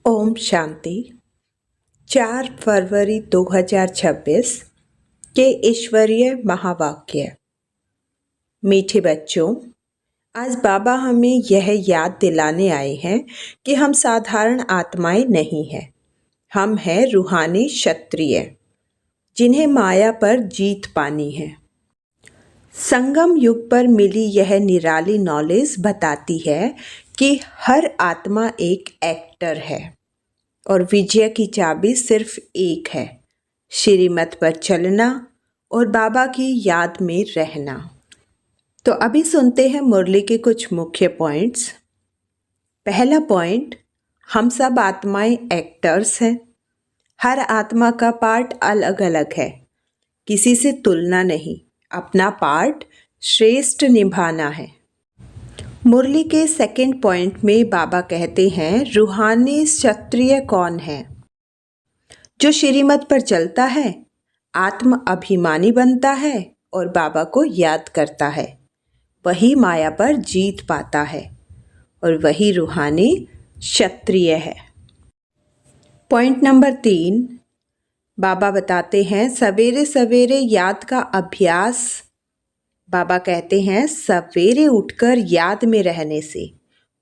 ओम शांति। 4 फरवरी 2026 के ईश्वरीय महावाक्य। मीठे बच्चों, आज बाबा हमें यह याद दिलाने आए हैं कि हम साधारण आत्माएं नहीं हैं। हम हैं रूहानी क्षत्रिय जिन्हें माया पर जीत पानी है। संगम युग पर मिली यह निराली नॉलेज बताती है कि हर आत्मा एक एक्टर है और विजय की चाबी सिर्फ एक है, श्रीमत पर चलना और बाबा की याद में रहना। तो अभी सुनते हैं मुरली के कुछ मुख्य पॉइंट्स। पहला पॉइंट, हम सब आत्माएं एक्टर्स हैं। हर आत्मा का पार्ट अलग अलग है, किसी से तुलना नहीं। अपना पार्ट श्रेष्ठ निभाना है। मुरली के सेकंड पॉइंट में बाबा कहते हैं, रूहानी क्षत्रिय कौन है? जो श्रीमत पर चलता है, आत्म अभिमानी बनता है और बाबा को याद करता है, वही माया पर जीत पाता है और वही रूहानी क्षत्रिय है। पॉइंट नंबर 3, बाबा बताते हैं सवेरे सवेरे याद का अभ्यास। बाबा कहते हैं सवेरे उठकर याद में रहने से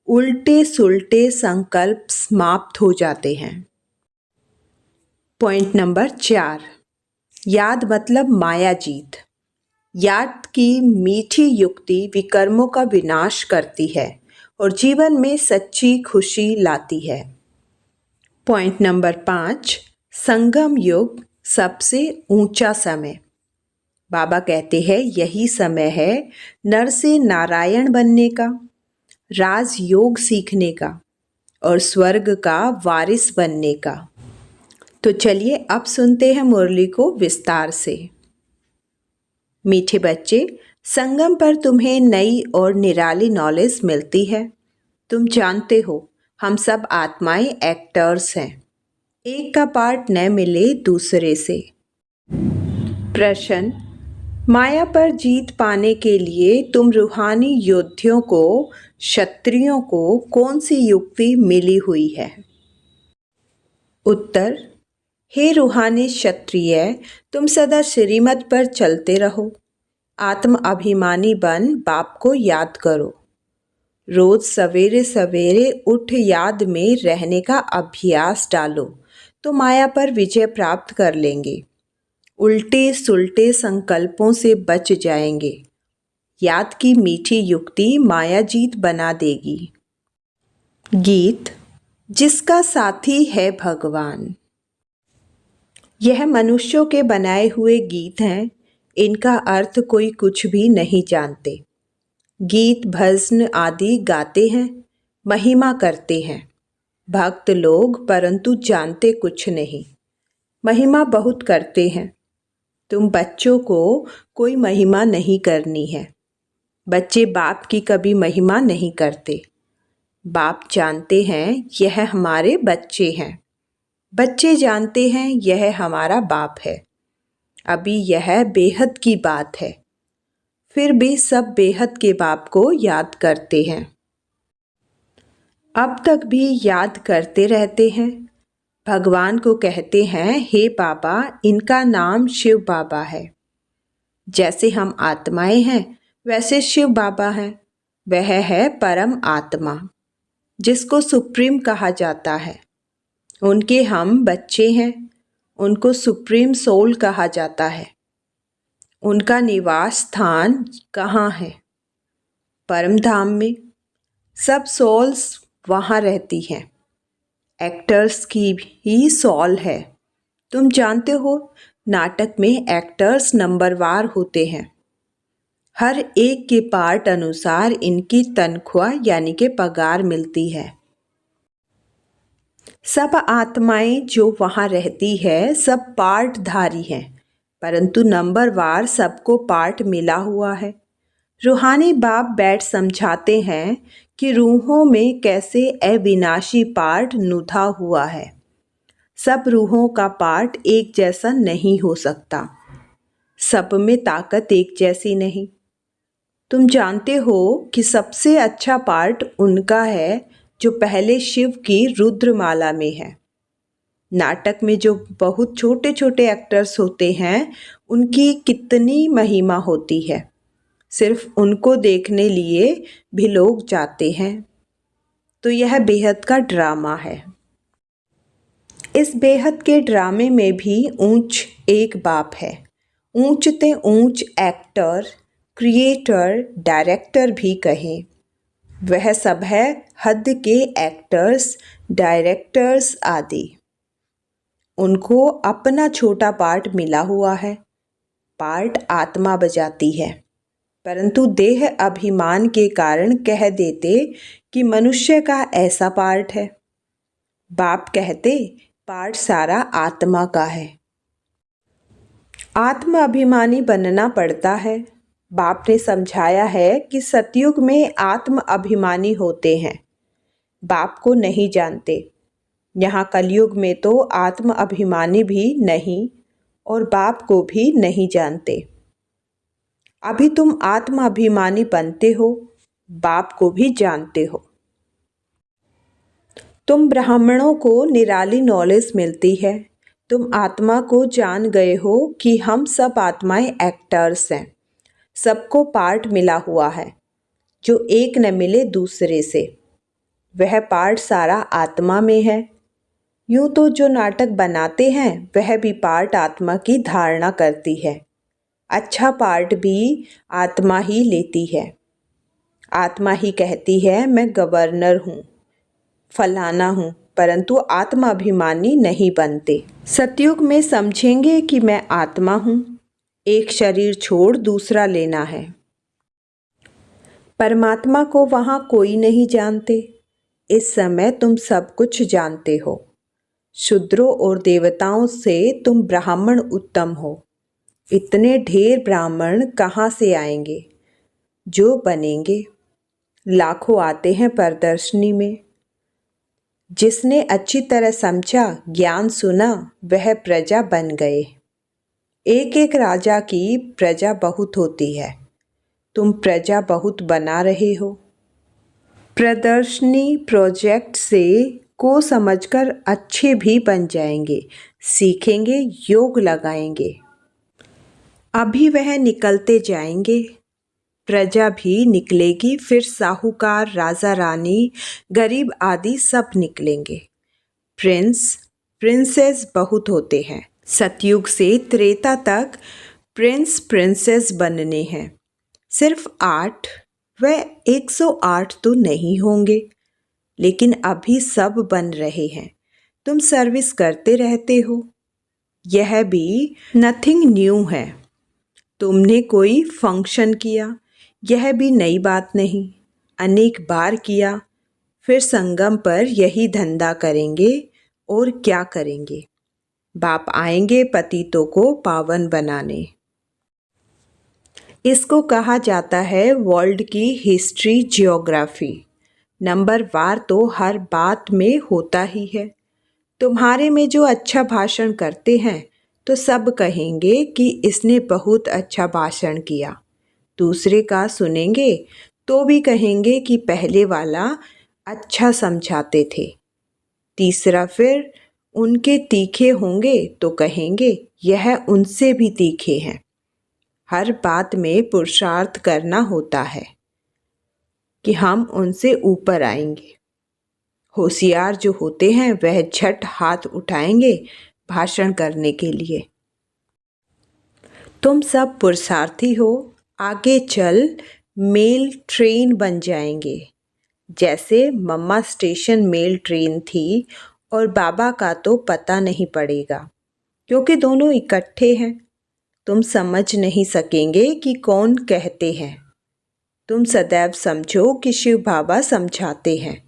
उल्टे सुलटे संकल्प समाप्त हो जाते हैं। पॉइंट नंबर 4, याद मतलब माया जीत। याद की मीठी युक्ति विकर्मों का विनाश करती है और जीवन में सच्ची खुशी लाती है। पॉइंट नंबर 5, संगम युग सबसे ऊंचा समय। बाबा कहते हैं यही समय है नर से नारायण बनने का, राजयोग सीखने का और स्वर्ग का वारिस बनने का। तो चलिए अब सुनते हैं मुरली को विस्तार से। मीठे बच्चे, संगम पर तुम्हें नई और निराली नॉलेज मिलती है। तुम जानते हो हम सब आत्माएं एक्टर्स हैं। एक का पार्ट न मिले दूसरे से। प्रश्न, माया पर जीत पाने के लिए तुम रूहानी योद्धियों को, क्षत्रियों को कौन सी युक्ति मिली हुई है? उत्तर, हे रूहानी क्षत्रिय, तुम सदा श्रीमत पर चलते रहो। आत्म अभिमानी बन बाप को याद करो। रोज सवेरे सवेरे उठ याद में रहने का अभ्यास डालो तो माया पर विजय प्राप्त कर लेंगे। उल्टे सुलटे संकल्पों से बच जाएंगे। याद की मीठी युक्ति माया जीत बना देगी। गीत, जिसका साथी है भगवान। यह मनुष्यों के बनाए हुए गीत हैं। इनका अर्थ कोई कुछ भी नहीं जानते। गीत भजन आदि गाते हैं, महिमा करते हैं भक्त लोग, परंतु जानते कुछ नहीं। महिमा बहुत करते हैं। तुम बच्चों को कोई महिमा नहीं करनी है। बच्चे बाप की कभी महिमा नहीं करते। बाप जानते हैं यह हमारे बच्चे हैं। बच्चे जानते हैं यह हमारा बाप है। अभी यह बेहद की बात है, फिर भी सब बेहद के बाप को याद करते हैं। अब तक भी याद करते रहते हैं। भगवान को कहते हैं, हे बाबा, इनका नाम शिव बाबा है। जैसे हम आत्माएं हैं वैसे शिव बाबा हैं। वह है परम आत्मा जिसको सुप्रीम कहा जाता है। उनके हम बच्चे हैं। उनको सुप्रीम सोल कहा जाता है। उनका निवास स्थान कहाँ है? परम धाम में। सब सोल्स वहाँ रहती हैं। एक्टर्स की भी सोल है। तुम जानते हो नाटक में एक्टर्स नंबरवार होते हैं। हर एक के पार्ट अनुसार इनकी तनख्वाह यानी कि पगार मिलती है। सब आत्माएं जो वहाँ रहती है सब पार्टधारी हैं, परंतु नंबरवार सबको पार्ट मिला हुआ है। रूहानी बाप बैठ समझाते हैं कि रूहों में कैसे अविनाशी पार्ट नुधा हुआ है। सब रूहों का पार्ट एक जैसा नहीं हो सकता। सब में ताकत एक जैसी नहीं। तुम जानते हो कि सबसे अच्छा पार्ट उनका है जो पहले शिव की रुद्रमाला में है। नाटक में जो बहुत छोटे छोटे एक्टर्स होते हैं उनकी कितनी महिमा होती है, सिर्फ उनको देखने लिए भी लोग जाते हैं। तो यह बेहद का ड्रामा है। इस बेहद के ड्रामे में भी ऊंच एक बाप है। ऊंच ते ऊंच एक्टर, क्रिएटर, डायरेक्टर भी कहें, वह सब है हद के एक्टर्स, डायरेक्टर्स आदि। उनको अपना छोटा पार्ट मिला हुआ है। पार्ट आत्मा बजाती है, परंतु देह अभिमान के कारण कह देते कि मनुष्य का ऐसा पार्ट है। बाप कहते पार्ट सारा आत्मा का है। आत्म अभिमानी बनना पड़ता है। बाप ने समझाया है कि सतयुग में आत्म अभिमानी होते हैं, बाप को नहीं जानते। यहाँ कलयुग में तो आत्म अभिमानी भी नहीं और बाप को भी नहीं जानते। अभी तुम आत्म अभिमानी बनते हो, बाप को भी जानते हो। तुम ब्राह्मणों को निराली नॉलेज मिलती है। तुम आत्मा को जान गए हो कि हम सब आत्माएं एक्टर्स हैं। सबको पार्ट मिला हुआ है जो एक न मिले दूसरे से। वह पार्ट सारा आत्मा में है। यूँ तो जो नाटक बनाते हैं वह भी पार्ट आत्मा की धारणा करती है। अच्छा पार्ट भी आत्मा ही लेती है। आत्मा ही कहती है मैं गवर्नर हूँ, फलाना हूँ, परंतु आत्मा अभिमानी नहीं बनते। सतयुग में समझेंगे कि मैं आत्मा हूँ, एक शरीर छोड़ दूसरा लेना है। परमात्मा को वहाँ कोई नहीं जानते। इस समय तुम सब कुछ जानते हो। शूद्रों और देवताओं से तुम ब्राह्मण उत्तम हो। इतने ढेर ब्राह्मण कहाँ से आएंगे? जो बनेंगे, लाखों आते हैं प्रदर्शनी में। जिसने अच्छी तरह समझा, ज्ञान सुना, वह प्रजा बन गए। एक एक राजा की प्रजा बहुत होती है। तुम प्रजा बहुत बना रहे हो। प्रदर्शनी प्रोजेक्ट से को समझकर अच्छे भी बन जाएंगे, सीखेंगे, योग लगाएंगे। अभी वह निकलते जाएंगे, प्रजा भी निकलेगी, फिर साहूकार, राजा रानी, गरीब आदि सब निकलेंगे। प्रिंस, प्रिंसेस बहुत होते हैं। सतयुग से त्रेता तक प्रिंस प्रिंसेस बनने हैं। सिर्फ 8 व 108 तो नहीं होंगे, लेकिन अभी सब बन रहे हैं। तुम सर्विस करते रहते हो। यह भी नथिंग न्यू है। तुमने कोई फंक्शन किया, यह भी नई बात नहीं। अनेक बार किया, फिर संगम पर यही धंधा करेंगे और क्या करेंगे। बाप आएंगे पतितों को पावन बनाने। इसको कहा जाता है वर्ल्ड की हिस्ट्री जियोग्राफी। नंबर वार तो हर बात में होता ही है। तुम्हारे में जो अच्छा भाषण करते हैं तो सब कहेंगे कि इसने बहुत अच्छा भाषण किया। दूसरे का सुनेंगे तो भी कहेंगे कि पहले वाला अच्छा समझाते थे। तीसरा फिर उनके तीखे होंगे तो कहेंगे यह उनसे भी तीखे हैं। हर बात में पुरुषार्थ करना होता है कि हम उनसे ऊपर आएंगे। होशियार जो होते हैं वह झट हाथ उठाएंगे भाषण करने के लिए। तुम सब पुरुषार्थी हो, आगे चल मेल ट्रेन बन जाएंगे। जैसे मम्मा स्टेशन मेल ट्रेन थी और बाबा का तो पता नहीं पड़ेगा, क्योंकि दोनों इकट्ठे हैं। तुम समझ नहीं सकेंगे कि कौन कहते हैं। तुम सदैव समझो कि शिव बाबा समझाते हैं।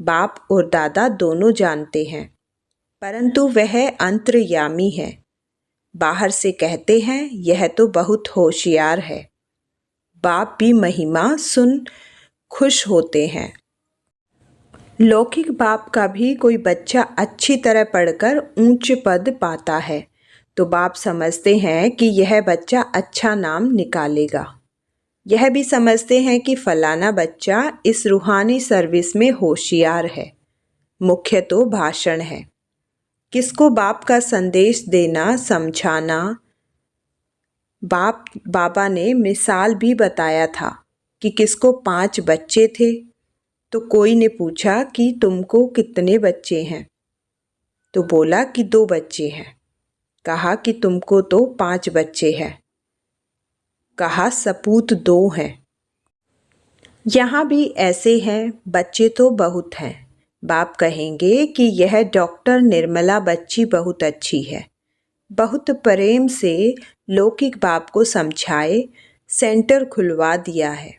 बाप और दादा दोनों जानते हैं, परंतु वह अंतर्यामी है। बाहर से कहते हैं यह तो बहुत होशियार है। बाप भी महिमा सुन खुश होते हैं। लौकिक बाप का भी कोई बच्चा अच्छी तरह पढ़कर ऊंच पद पाता है तो बाप समझते हैं कि यह बच्चा अच्छा नाम निकालेगा। यह भी समझते हैं कि फलाना बच्चा इस रूहानी सर्विस में होशियार है। मुख्य तो भाषण है, किसको बाप का संदेश देना, समझाना। बाबा ने मिसाल भी बताया था कि किसको 5 बच्चे थे, तो कोई ने पूछा कि तुमको कितने बच्चे हैं, तो बोला कि 2 बच्चे हैं। कहा कि तुमको तो 5 बच्चे हैं। कहा सपूत 2 हैं। यहाँ भी ऐसे हैं, बच्चे तो बहुत हैं। बाप कहेंगे कि यह डॉक्टर निर्मला बच्ची बहुत अच्छी है। बहुत प्रेम से लौकिक बाप को समझाए सेंटर खुलवा दिया है।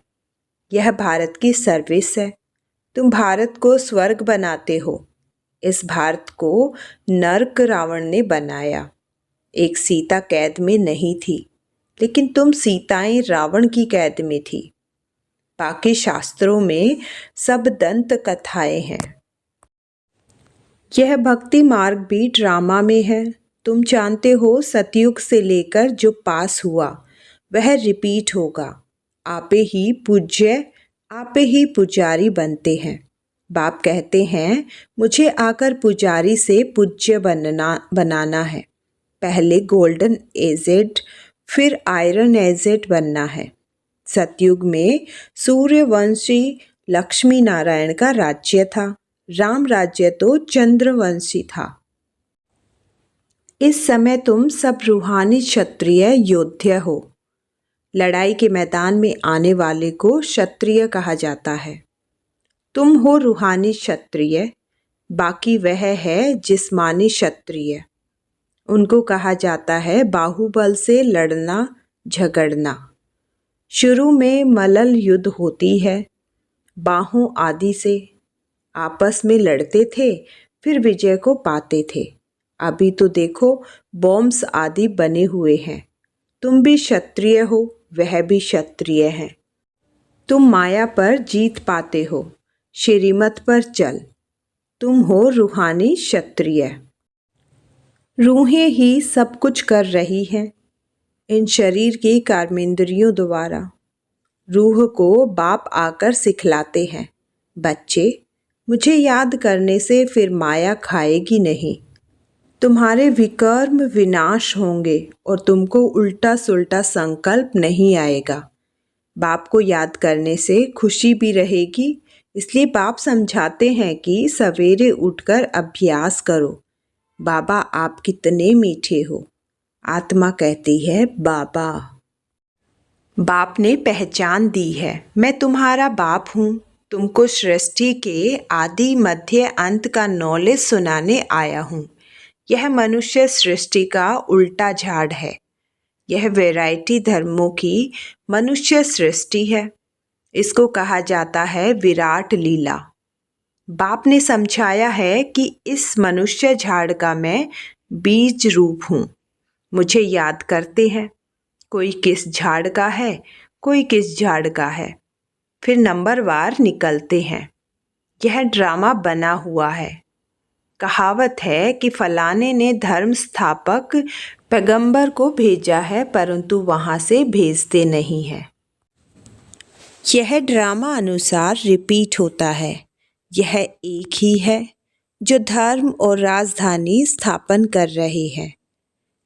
यह भारत की सर्विस है। तुम भारत को स्वर्ग बनाते हो। इस भारत को नर्क रावण ने बनाया। एक सीता कैद में नहीं थी, लेकिन तुम सीताएं रावण की कैद में थी। बाकी शास्त्रों में सब दंत कथाएं हैं। यह भक्ति मार्ग भी ड्रामा में है। तुम जानते हो सतयुग से लेकर जो पास हुआ वह रिपीट होगा। आपे ही पूज्य, आपे ही पुजारी बनते हैं। बाप कहते हैं मुझे आकर पुजारी से पूज्य बनाना है। पहले गोल्डन एजेड, फिर आयरन एजेड बनना है। सतयुग में सूर्यवंशी लक्ष्मी नारायण का राज्य था। राम राज्य तो चंद्रवंशी था। इस समय तुम सब रूहानी क्षत्रिय योद्धा हो। लड़ाई के मैदान में आने वाले को क्षत्रिय कहा जाता है। तुम हो रूहानी क्षत्रिय, बाकी वह है जिस्मानी क्षत्रिय। उनको कहा जाता है बाहुबल से लड़ना झगड़ना। शुरू में मलल युद्ध होती है, बाहों आदि से आपस में लड़ते थे, फिर विजय को पाते थे। अभी तो देखो बॉम्ब्स आदि बने हुए हैं। तुम भी क्षत्रिय हो, वह भी क्षत्रिय है। तुम माया पर जीत पाते हो, श्रीमत पर चल। तुम हो रूहानी क्षत्रिय। रूहें ही सब कुछ कर रही हैं इन शरीर की कर्मेंद्रियों द्वारा। रूह को बाप आकर सिखलाते हैं, बच्चे मुझे याद करने से फिर माया खाएगी नहीं। तुम्हारे विकर्म विनाश होंगे और तुमको उल्टा सुल्टा संकल्प नहीं आएगा। बाप को याद करने से खुशी भी रहेगी। इसलिए बाप समझाते हैं कि सवेरे उठकर अभ्यास करो। बाबा आप कितने मीठे हो। आत्मा कहती है बाबा। बाप ने पहचान दी है, मैं तुम्हारा बाप हूँ। तुमको सृष्टि के आदि मध्य अंत का नॉलेज सुनाने आया हूँ। यह मनुष्य सृष्टि का उल्टा झाड़ है। यह वैरायटी धर्मों की मनुष्य सृष्टि है। इसको कहा जाता है विराट लीला। बाप ने समझाया है कि इस मनुष्य झाड़ का मैं बीज रूप हूँ। मुझे याद करते हैं, कोई किस झाड़ का है, कोई किस झाड़ का है, फिर नंबरवार निकलते हैं। यह ड्रामा बना हुआ है। कहावत है कि फलाने ने धर्म स्थापक पैगंबर को भेजा है, परंतु वहाँ से भेजते नहीं हैं। यह ड्रामा अनुसार रिपीट होता है। यह एक ही है जो धर्म और राजधानी स्थापन कर रहे हैं।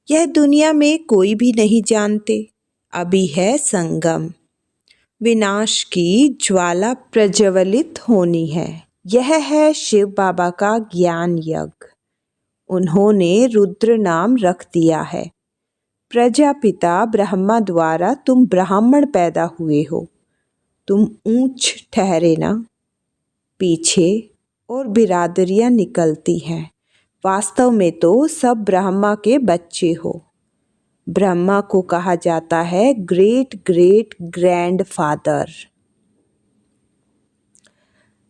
यह दुनिया में कोई भी नहीं जानते। अभी है संगम। विनाश की ज्वाला प्रज्वलित होनी है। यह है शिव बाबा का ज्ञान यज्ञ। उन्होंने रुद्र नाम रख दिया है। प्रजापिता ब्रह्मा द्वारा तुम ब्राह्मण पैदा हुए हो। तुम ऊंच ठहरे ना। पीछे और बिरादरियां निकलती हैं। वास्तव में तो सब ब्रह्मा के बच्चे हो। ब्रह्मा को कहा जाता है ग्रेट ग्रेट ग्रैंड फादर।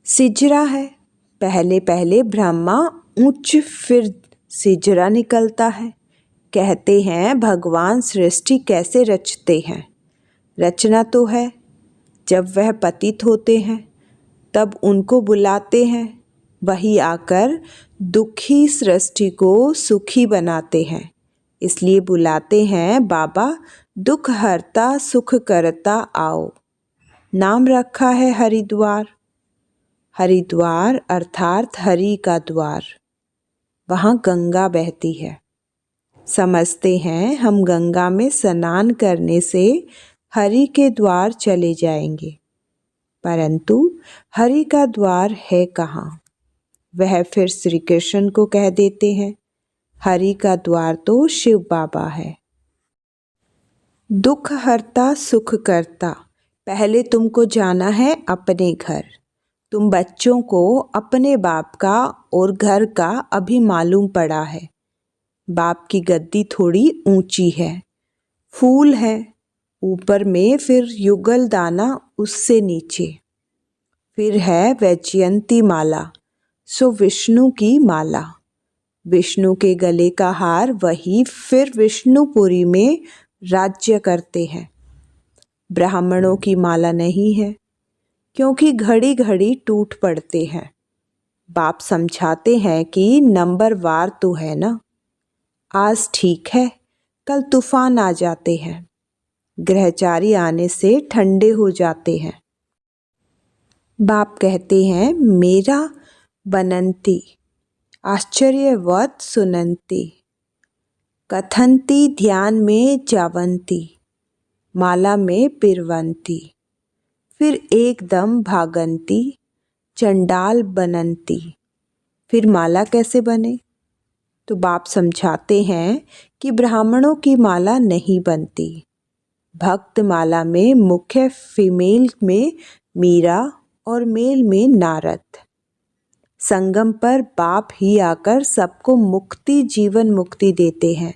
सिजरा है। पहले पहले ब्रह्मा उच्च, फिर सिजरा निकलता है। कहते हैं भगवान सृष्टि कैसे रचते हैं। रचना तो है। जब वह पतित होते हैं तब उनको बुलाते हैं। वही आकर दुखी सृष्टि को सुखी बनाते हैं। इसलिए बुलाते हैं बाबा दुख हरता सुख करता आओ। नाम रखा है हरिद्वार। हरिद्वार अर्थात हरि का द्वार। वहाँ गंगा बहती है। समझते हैं हम गंगा में स्नान करने से हरि के द्वार चले जाएंगे, परंतु हरि का द्वार है कहाँ? वह फिर श्री कृष्ण को कह देते हैं, हरि का द्वार तो शिव बाबा है। दुख हरता सुख करता, पहले तुमको जाना है अपने घर। तुम बच्चों को अपने बाप का और घर का अभी मालूम पड़ा है। बाप की गद्दी थोड़ी ऊंची है, फूल है ऊपर में, फिर युगल दाना उससे नीचे, फिर है वैजयंती माला, सो विष्णु की माला। विष्णु के गले का हार वही फिर विष्णुपुरी में राज्य करते हैं। ब्राह्मणों की माला नहीं है, क्योंकि घड़ी घड़ी टूट पड़ते हैं। बाप समझाते हैं कि नंबर वार तो है ना, आज ठीक है कल तूफान आ जाते हैं, ग्रहचारी आने से ठंडे हो जाते हैं। बाप कहते हैं, मेरा बनंती आश्चर्यवत सुनंती, कथंती ध्यान में जावंती, माला में पिरवंती, फिर एकदम भागंती, चंडाल बनंती। फिर माला कैसे बने? तो बाप समझाते हैं कि ब्राह्मणों की माला नहीं बनती। भक्त माला में मुख्य फीमेल में मीरा और मेल में नारद। संगम पर बाप ही आकर सबको मुक्ति, जीवन मुक्ति देते हैं।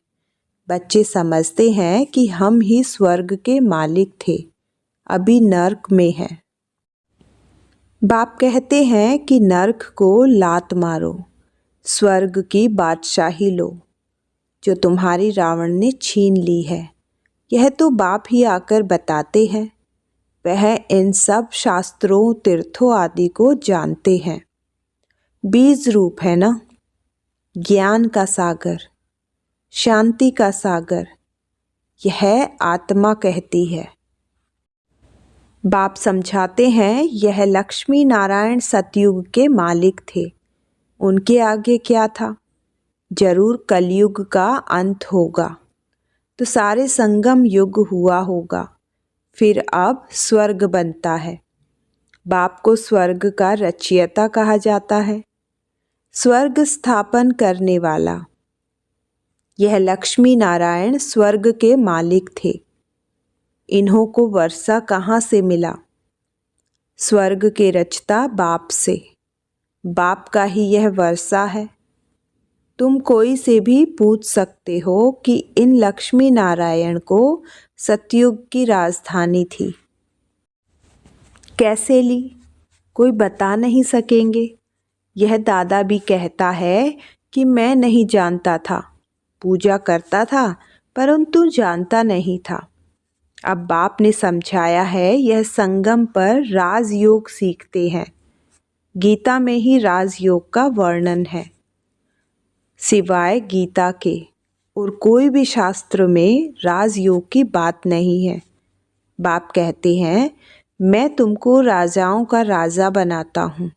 बच्चे समझते हैं कि हम ही स्वर्ग के मालिक थे, अभी नर्क में हैं। बाप कहते हैं कि नर्क को लात मारो, स्वर्ग की बादशाही लो, जो तुम्हारी रावण ने छीन ली है। यह तो बाप ही आकर बताते हैं। वह इन सब शास्त्रों, तीर्थों आदि को जानते हैं। बीज रूप है ना, ज्ञान का सागर, शांति का सागर, यह आत्मा कहती है। बाप समझाते हैं, यह लक्ष्मी नारायण सतयुग के मालिक थे। उनके आगे क्या था? जरूर कलयुग का अंत होगा, तो सारे संगम युग हुआ होगा, फिर अब स्वर्ग बनता है। बाप को स्वर्ग का रचयिता कहा जाता है, स्वर्ग स्थापन करने वाला। यह लक्ष्मी नारायण स्वर्ग के मालिक थे। इन्हों को वर्षा कहाँ से मिला? स्वर्ग के रचता बाप से। बाप का ही यह वर्षा है। तुम कोई से भी पूछ सकते हो कि इन लक्ष्मी नारायण को सतयुग की राजधानी थी, कैसे ली? कोई बता नहीं सकेंगे। यह दादा भी कहता है कि मैं नहीं जानता था, पूजा करता था परंतु जानता नहीं था। अब बाप ने समझाया है, यह संगम पर राजयोग सीखते हैं। गीता में ही राजयोग का वर्णन है। सिवाय गीता के और कोई भी शास्त्र में राजयोग की बात नहीं है। बाप कहते हैं, मैं तुमको राजाओं का राजा बनाता हूँ।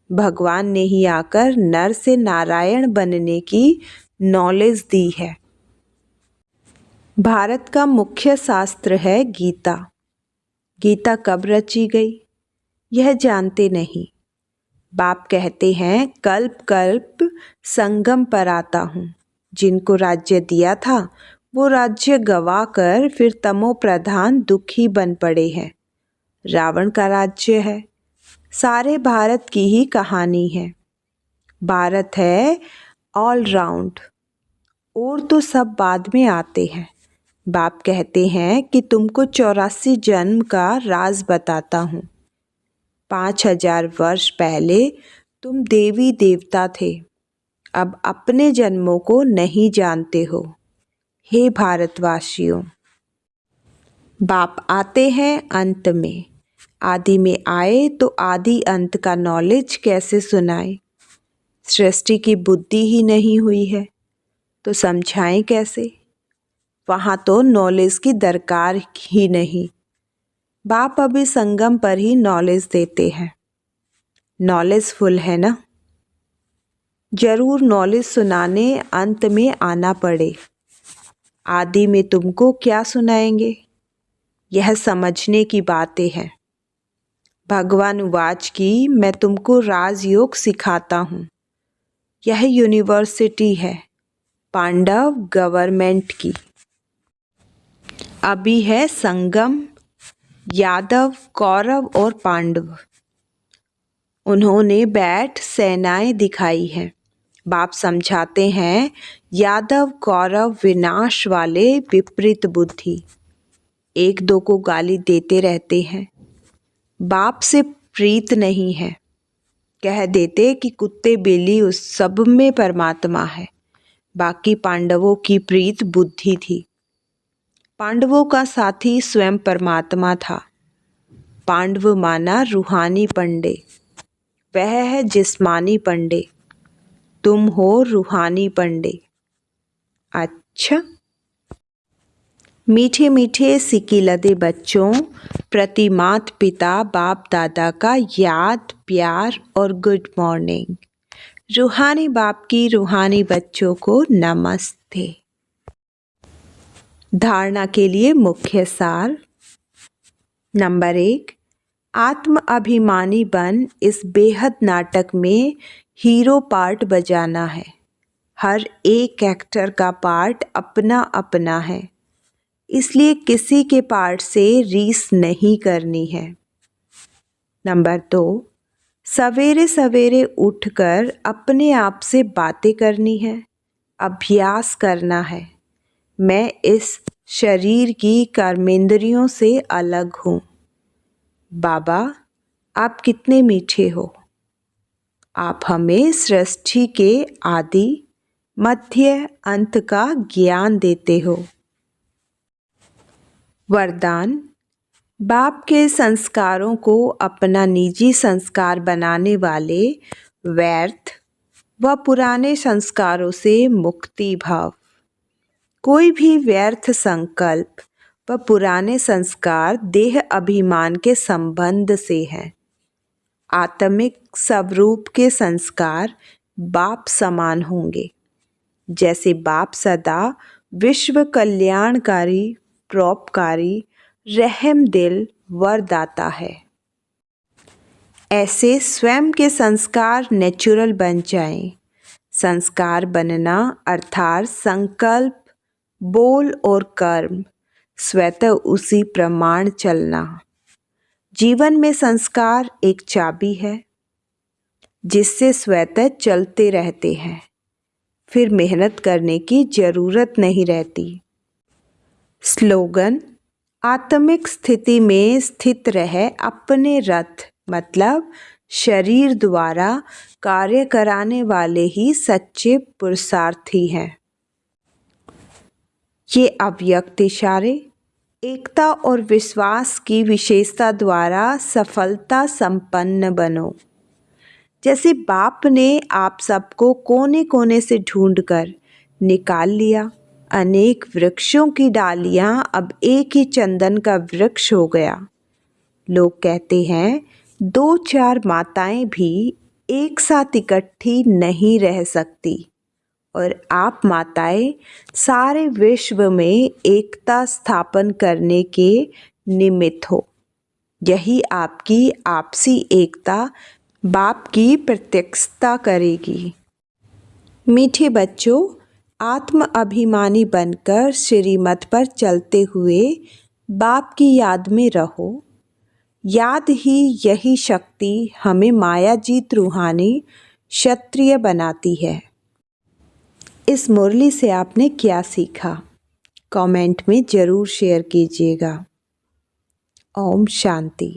भगवान ने ही आकर नर से नारायण बनने की नॉलेज दी है। भारत का मुख्य शास्त्र है गीता। गीता कब रची गई यह जानते नहीं। बाप कहते हैं, कल्प कल्प संगम पर आता हूँ। जिनको राज्य दिया था वो राज्य गवा कर फिर तमो प्रधान दुखी बन पड़े हैं। रावण का राज्य है। सारे भारत की ही कहानी है। भारत है ऑल राउंड, और तो सब बाद में आते हैं। बाप कहते हैं कि तुमको 84 जन्म का राज बताता हूँ। 5000 वर्ष पहले तुम देवी देवता थे, अब अपने जन्मों को नहीं जानते हो। हे भारतवासियों, बाप आते हैं अंत में। आदि में आए तो आदि अंत का नॉलेज कैसे सुनाए? सृष्टि की बुद्धि ही नहीं हुई है तो समझाएं कैसे? वहाँ तो नॉलेज की दरकार ही नहीं। बाप अभी संगम पर ही नॉलेज देते हैं। नॉलेजफुल है ना? जरूर नॉलेज सुनाने अंत में आना पड़े। आदि में तुमको क्या सुनाएंगे? यह समझने की बातें हैं। भगवान उवाच की मैं तुमको राजयोग सिखाता हूँ। यह यूनिवर्सिटी है पांडव गवर्नमेंट की। अभी है संगम, यादव, कौरव और पांडव। उन्होंने बैठ सेनाएं दिखाई हैं। बाप समझाते हैं यादव कौरव विनाश वाले विपरीत बुद्धि, एक दो को गाली देते रहते हैं। बाप से प्रीत नहीं है। कह देते कि कुत्ते बिल्ली उस सब में परमात्मा है। बाकी पांडवों की प्रीत बुद्धि थी। पांडवों का साथी स्वयं परमात्मा था। पांडव माना रूहानी पंडे, वह है जिस्मानी पंडे। तुम हो रूहानी पंडे। अच्छा। मीठे मीठे सिकिलदे बच्चों प्रति मात पिता बाप दादा का याद, प्यार और गुड मॉर्निंग। रूहानी बाप की रूहानी बच्चों को नमस्ते। धारणा के लिए मुख्य सार। नंबर 1, आत्म अभिमानी बन इस बेहद नाटक में हीरो पार्ट बजाना है। हर एक एक्टर का पार्ट अपना अपना है, इसलिए किसी के पार्ट से रीस नहीं करनी है। नंबर 2, सवेरे सवेरे उठकर अपने आप से बातें करनी है, अभ्यास करना है। मैं इस शरीर की कर्मेंद्रियों से अलग हूँ। बाबा आप कितने मीठे हो। आप हमें सृष्टि के आदि मध्य अंत का ज्ञान देते हो। वरदान, बाप के संस्कारों को अपना निजी संस्कार बनाने वाले व्यर्थ व पुराने संस्कारों से मुक्ति भाव। कोई भी व्यर्थ संकल्प व पुराने संस्कार देह अभिमान के संबंध से हैं। आत्मिक स्वरूप के संस्कार बाप समान होंगे। जैसे बाप सदा विश्व कल्याणकारी, परोपकारी, रहम दिल वरदाता है, ऐसे स्वयं के संस्कार नेचुरल बन जाएं। संस्कार बनना अर्थात संकल्प, बोल और कर्म स्वतः उसी प्रमाण चलना। जीवन में संस्कार एक चाबी है जिससे स्वतः चलते रहते हैं, फिर मेहनत करने की जरूरत नहीं रहती। स्लोगन, आत्मिक स्थिति में स्थित रहे अपने रथ मतलब शरीर द्वारा कार्य कराने वाले ही सच्चे पुरुषार्थी हैं। ये अव्यक्त इशारे एकता और विश्वास की विशेषता द्वारा सफलता संपन्न बनो। जैसे बाप ने आप सबको कोने कोने से ढूंढकर निकाल लिया। अनेक वृक्षों की डालियां अब एक ही चंदन का वृक्ष हो गया। लोग कहते हैं 2-4 माताएं भी एक साथ इकट्ठी नहीं रह सकती, और आप माताएं सारे विश्व में एकता स्थापन करने के निमित्त हो। यही आपकी आपसी एकता बाप की प्रत्यक्षता करेगी। मीठे बच्चों, आत्म अभिमानी बनकर श्रीमत पर चलते हुए बाप की याद में रहो। याद ही यही शक्ति हमें मायाजीत रूहानी क्षत्रिय बनाती है। इस मुरली से आपने क्या सीखा? कमेंट में ज़रूर शेयर कीजिएगा। ओम शांति।